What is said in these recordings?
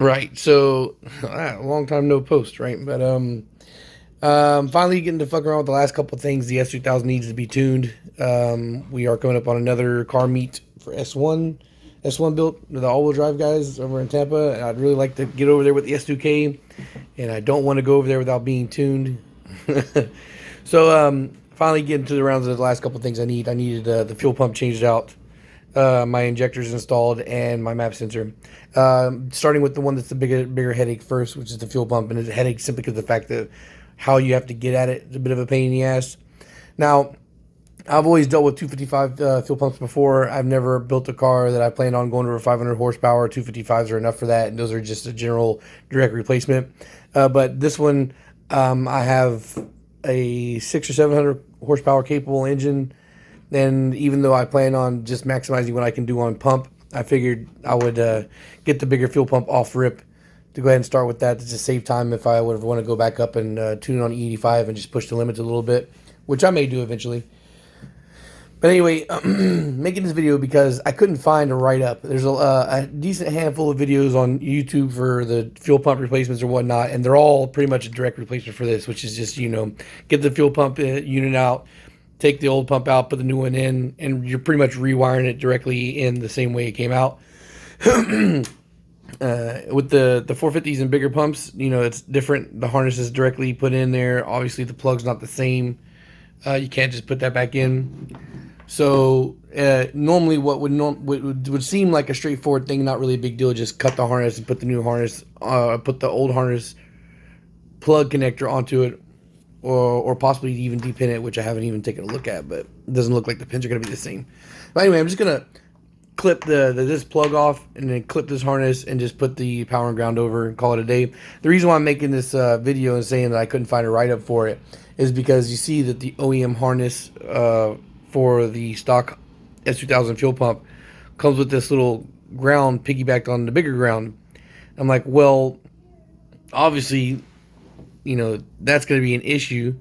Right. So, a long time no post, right? But finally getting to fuck around with the last couple of things. The S2000 needs to be tuned. We are coming up on another car meet for S1 built, the all-wheel drive guys over in Tampa. And I'd really like to get over there with the S2K, and I don't want to go over there without being tuned. So, finally getting to the rounds of the last couple of things I need. I needed the fuel pump changed out, my injectors installed, and my map sensor. Starting with the one that's the bigger headache first, which is the fuel pump, and it's a headache simply because of the fact that how you have to get at it is a bit of a pain in the ass. Now, I've always dealt with 255 fuel pumps before. I've never built a car that I planned on going over 500 horsepower. 255s are enough for that, and those are just a general direct replacement. But this one, I have a 600 or 700 horsepower capable engine, and even though I plan on just maximizing what I can do on pump, I figured I would get the bigger fuel pump off rip to go ahead and start with that to just save time if I would want to go back up and tune on E85 and just push the limits a little bit, which I may do eventually. But anyway, making this video because I couldn't find a write-up. There's a decent handful of videos on YouTube for the fuel pump replacements or whatnot, and they're all pretty much a direct replacement for this, which is just, get the fuel pump unit out, take the old pump out, put the new one in, and you're pretty much rewiring it directly in the same way it came out. With the 450s and bigger pumps, it's different. The harness is directly put in there. Obviously, the plug's not the same. You can't just put that back in. So normally, what would seem like a straightforward thing, not really a big deal, just cut the harness and put the new harness, put the old harness plug connector onto it, or possibly even depin it, which I haven't even taken a look at, but it doesn't look like the pins are going to be the same. But anyway, I'm just going to clip this plug off and then clip this harness and just put the power and ground over and call it a day. The reason why I'm making this video and saying that I couldn't find a write-up for it is because you see that the OEM harness for the stock S2000 fuel pump comes with this little ground piggybacked on the bigger ground. I'm like, well, obviously, that's going to be an issue.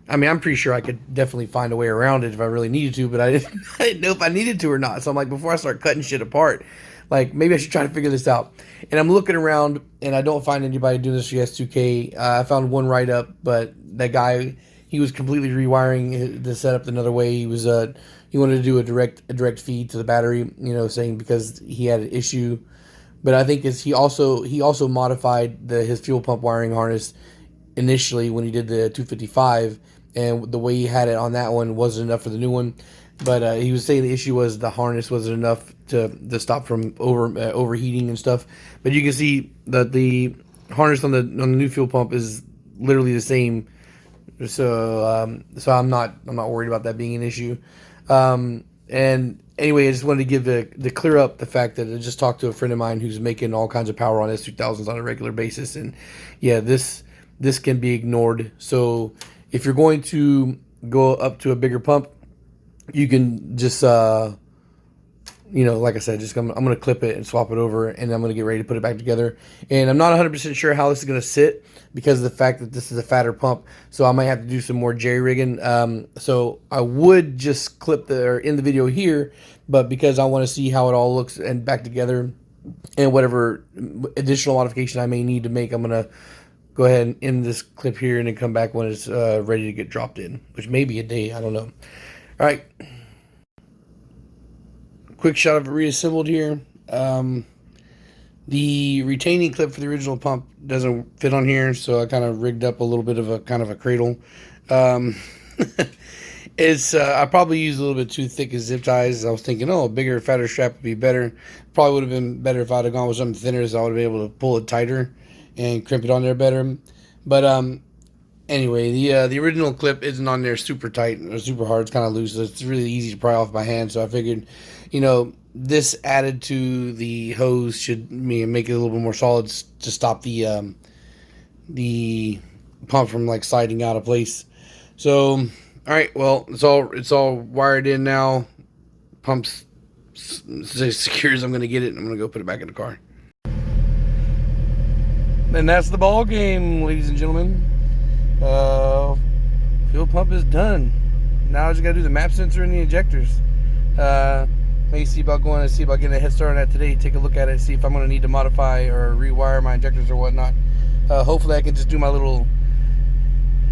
I mean, I'm pretty sure I could definitely find a way around it if I really needed to, but I didn't know if I needed to or not. So I'm like, before I start cutting shit apart, like, maybe I should try to figure this out. And I'm looking around, and I don't find anybody doing this for S2K. I found one write-up, but that guy, he was completely rewiring the setup another way. He wanted to do a direct feed to the battery, saying because he had an issue. But I think he also modified his fuel pump wiring harness initially when he did the 255, and the way he had it on that one wasn't enough for the new one. But he was saying the issue was the harness wasn't enough to stop from overheating and stuff. But you can see that the harness on the new fuel pump is literally the same. So I'm not worried about that being an issue. And anyway, I just wanted to give to clear up the fact that I just talked to a friend of mine who's making all kinds of power on S2000s on a regular basis, and yeah, this can be ignored. So if you're going to go up to a bigger pump, you can just like I said, I'm going to clip it and swap it over, and I'm going to get ready to put it back together. And I'm not 100% sure how this is going to sit because of the fact that this is a fatter pump, so I might have to do some more jerry-rigging. So I would just end the video here, but because I want to see how it all looks and back together and whatever additional modification I may need to make, I'm going to go ahead and end this clip here and then come back when it's ready to get dropped in, which may be a day, I don't know. All right. Quick shot of it reassembled here. The retaining clip for the original pump doesn't fit on here, so I kind of rigged up a little bit of a cradle. I probably used a little bit too thick of zip ties. I was thinking, a bigger, fatter strap would be better. Probably would have been better if I'd have gone with something thinner, so I would have been able to pull it tighter and crimp it on there better. But anyway, the original clip isn't on there super tight or super hard. It's kind of loose, so it's really easy to pry off by hand. So I figured, this added to the hose should make it a little bit more solid to stop the pump from like sliding out of place. So, all right, well, it's all wired in now. Pump's as secure as I'm going to get it. I'm going to go put it back in the car. And that's the ball game, ladies and gentlemen. Fuel pump is done. Now I just got to do the map sensor and the injectors. Maybe see about going and see about getting a head start on that today. Take a look at it, see if I'm going to need to modify or rewire my injectors or whatnot. Hopefully I can just do my little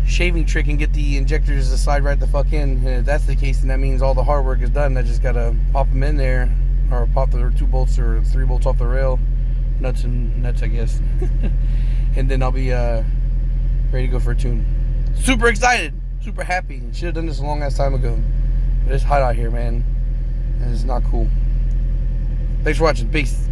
shaving trick and get the injectors to slide right the fuck in. And if that's the case, then that means all the hard work is done. I just got to pop them in there, or pop the 2 bolts or 3 bolts off the rail. Nuts, I guess. And then I'll be ready to go for a tune. Super excited, super happy. Should have done this a long ass time ago. But it's hot out here, man. And it's not cool. Thanks for watching. Peace.